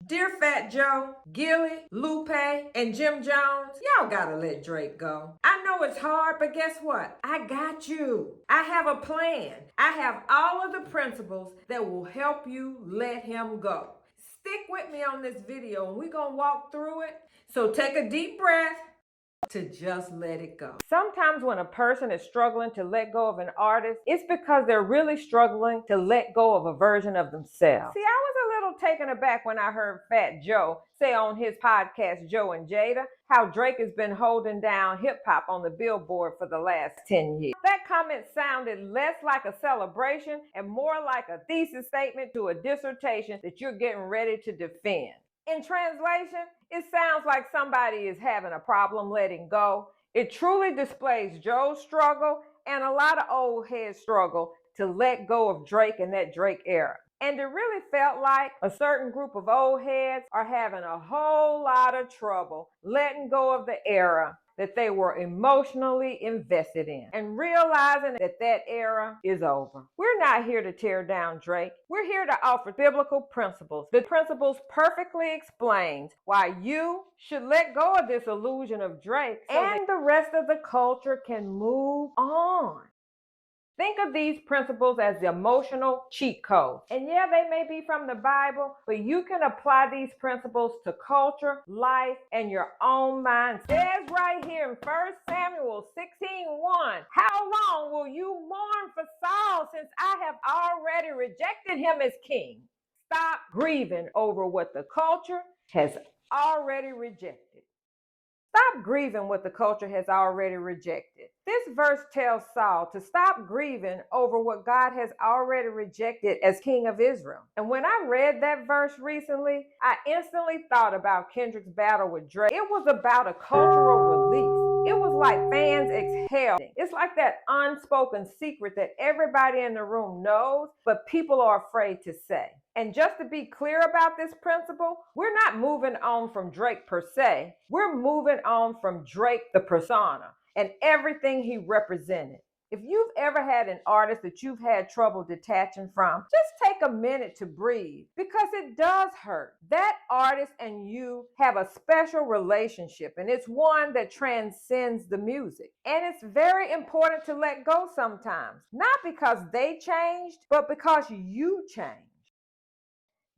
Dear Fat Joe, Gillie, Lupe, and Jim Jones, y'all gotta let Drake go. I know it's hard, but guess what? I got you. I have a plan. I have all of the principles that will help you let him go. Stick with me on this video and we're gonna walk through it. So take a deep breath to just let it go. Sometimes when a person is struggling to let go of an artist, it's because they're really struggling to let go of a version of themselves. See, I was a little taken aback when I heard Fat Joe say on his podcast, Joe and Jada, how Drake has been holding down hip hop on the Billboard for the last 10 years. That comment sounded less like a celebration and more like a thesis statement to a dissertation that you're getting ready to defend. In translation, it sounds like somebody is having a problem letting go. It truly displays Joe's struggle and a lot of old heads struggle to let go of Drake and that Drake era. And it really felt like a certain group of old heads are having a whole lot of trouble letting go of the era that they were emotionally invested in and realizing that that era is over. We're not here to tear down Drake. We're here to offer biblical principles. The principles perfectly explains why you should let go of this illusion of Drake and the rest of the culture can move on. Think of these principles as the emotional cheat codes. And yeah, they may be from the Bible, but you can apply these principles to culture, life, and your own mind. It says right here in 1 Samuel 16:1, how long will you mourn for Saul since I have already rejected him as king? Stop grieving over what the culture has already rejected. Stop grieving what the culture has already rejected. This verse tells Saul to stop grieving over what God has already rejected as king of Israel. And when I read that verse recently, I instantly thought about Kendrick's battle with Drake. It was about a cultural release. It was like fans exhaling. It's like that unspoken secret that everybody in the room knows, but people are afraid to say. And just to be clear about this principle, we're not moving on from Drake per se. We're moving on from Drake the persona and everything he represented. If you've ever had an artist that you've had trouble detaching from, just take a minute to breathe because it does hurt. That artist and you have a special relationship and it's one that transcends the music. And it's very important to let go sometimes, not because they changed, but because you changed.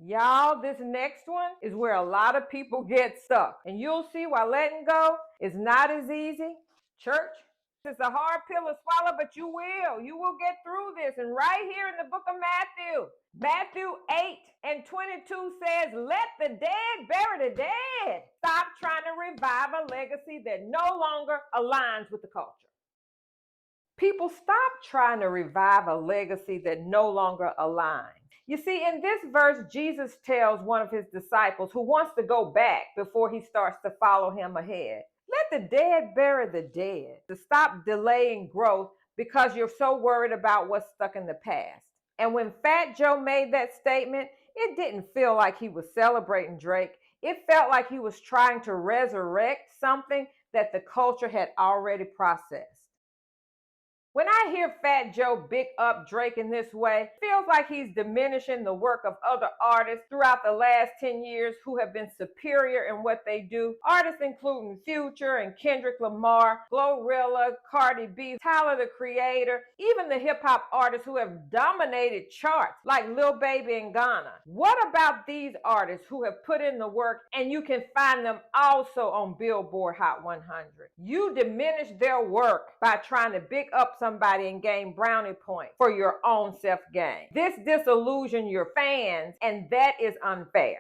Y'all, this next one is where a lot of people get stuck. And you'll see why letting go is not as easy. Church, it's a hard pill to swallow, but you will. You will get through this. And right here in the book of Matthew 8:22 says, let the dead bury the dead. Stop trying to revive a legacy that no longer aligns with the culture. People, stop trying to revive a legacy that no longer aligns. You see, in this verse, Jesus tells one of his disciples who wants to go back before he starts to follow him ahead, let the dead bury the dead, to stop delaying growth because you're so worried about what's stuck in the past. And when Fat Joe made that statement, it didn't feel like he was celebrating Drake. It felt like he was trying to resurrect something that the culture had already processed. When I hear Fat Joe big up Drake in this way, it feels like he's diminishing the work of other artists throughout the last 10 years who have been superior in what they do. Artists including Future and Kendrick Lamar, Glorilla, Cardi B, Tyler the Creator, even the hip hop artists who have dominated charts like Lil Baby and Ghana. What about these artists who have put in the work and you can find them also on Billboard Hot 100? You diminish their work by trying to big up somebody and gain brownie points for your own self-gain. This disillusions your fans, and that is unfair.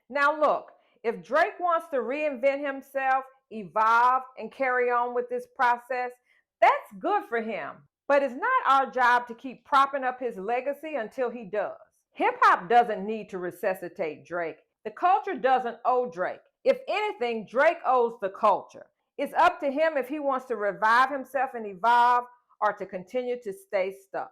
Now look, if Drake wants to reinvent himself, evolve, and carry on with this process, that's good for him. But it's not our job to keep propping up his legacy until he does. Hip-hop doesn't need to resuscitate Drake. The culture doesn't owe Drake. If anything, Drake owes the culture. It's up to him if he wants to revive himself and evolve or to continue to stay stuck.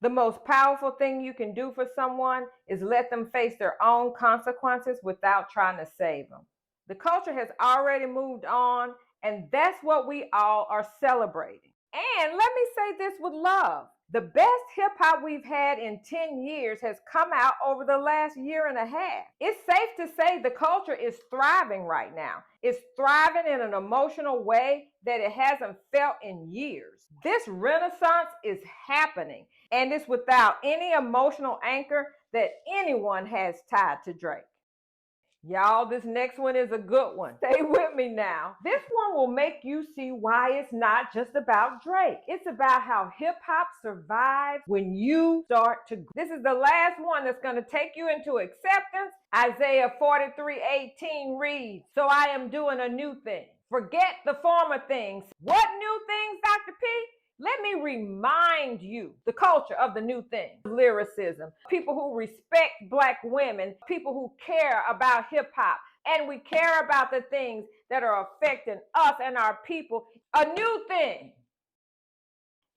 The most powerful thing you can do for someone is let them face their own consequences without trying to save them. The culture has already moved on, and that's what we all are celebrating. And let me say this with love. The best hip hop we've had in 10 years has come out over the last year and a half. It's safe to say the culture is thriving right now. It's thriving in an emotional way that it hasn't felt in years. This renaissance is happening, and it's without any emotional anchor that anyone has tied to Drake. Y'all, this next one is a good one. Stay with me now. This one will make you see why it's not just about Drake. It's about how hip hop survives when you start to. This is the last one that's going to take you into acceptance. Isaiah 43:18 reads, "So I am doing a new thing. Forget the former things." What new things, Dr. P? Let me remind you the culture of the new thing. Lyricism, people who respect Black women, people who care about hip hop, and we care about the things that are affecting us and our people. A new thing.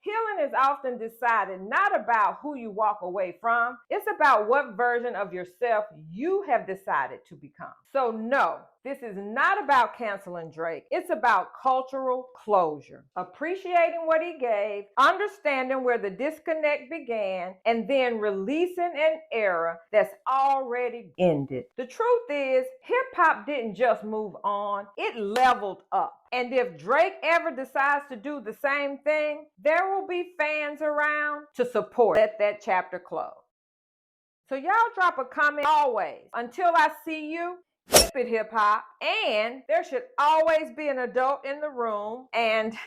Healing is often decided not about who you walk away from. It's about what version of yourself you have decided to become. So no, this is not about canceling Drake. It's about cultural closure. Appreciating what he gave, understanding where the disconnect began, and then releasing an era that's already ended. The truth is, hip-hop didn't just move on, it leveled up. And if Drake ever decides to do the same thing, there will be fans around to support. Let that chapter close. So y'all drop a comment always. Until I see you, keep it hip hop. And there should always be an adult in the room. And